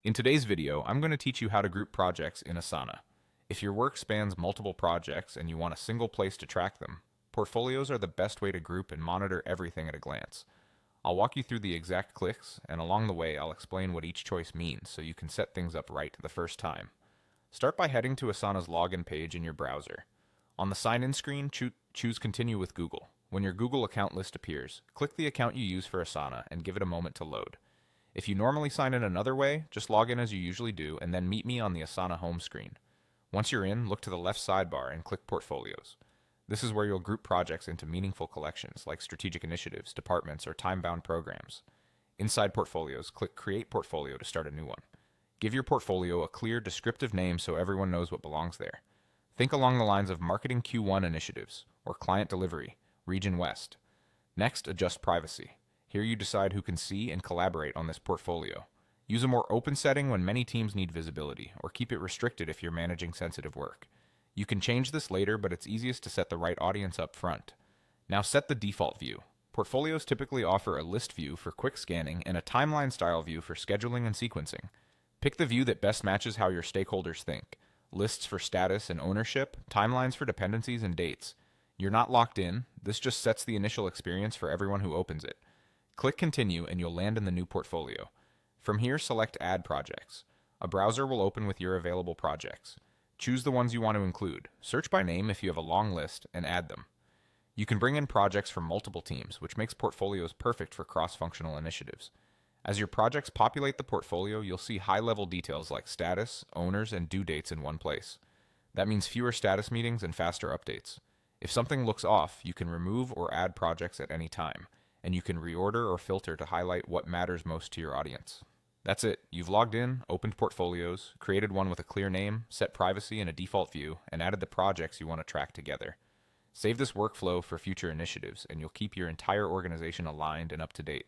In today's video, I'm going to teach you how to group projects in Asana. If your work spans multiple projects and you want a single place to track them, portfolios are the best way to group and monitor everything at a glance. I'll walk you through the exact clicks, and along the way, I'll explain what each choice means so you can set things up right the first time. Start by heading to Asana's login page in your browser. On the sign-in screen, choose Continue with Google. When your Google account list appears, click the account you use for Asana and give it a moment to load. If you normally sign in another way, just log in as you usually do and then meet me on the Asana home screen. Once you're in, look to the left sidebar and click Portfolios. This is where you'll group projects into meaningful collections like strategic initiatives, departments, or time-bound programs. Inside Portfolios, click Create Portfolio to start a new one. Give your portfolio a clear, descriptive name so everyone knows what belongs there. Think along the lines of Marketing Q1 Initiatives or Client Delivery, Region West. Next, adjust privacy. Here you decide who can see and collaborate on this portfolio. Use a more open setting when many teams need visibility, or keep it restricted if you're managing sensitive work. You can change this later, but it's easiest to set the right audience up front. Now set the default view. Portfolios typically offer a list view for quick scanning and a timeline style view for scheduling and sequencing. Pick the view that best matches how your stakeholders think. Lists for status and ownership, timelines for dependencies and dates. You're not locked in. This just sets the initial experience for everyone who opens it. Click Continue and you'll land in the new portfolio. From here, select Add Projects. A browser will open with your available projects. Choose the ones you want to include. Search by name if you have a long list and add them. You can bring in projects from multiple teams, which makes portfolios perfect for cross-functional initiatives. As your projects populate the portfolio, you'll see high-level details like status, owners, and due dates in one place. That means fewer status meetings and faster updates. If something looks off, you can remove or add projects at any time, and you can reorder or filter to highlight what matters most to your audience. That's it. You've logged in, opened portfolios, created one with a clear name, set privacy in a default view, and added the projects you want to track together. Save this workflow for future initiatives, and you'll keep your entire organization aligned and up to date.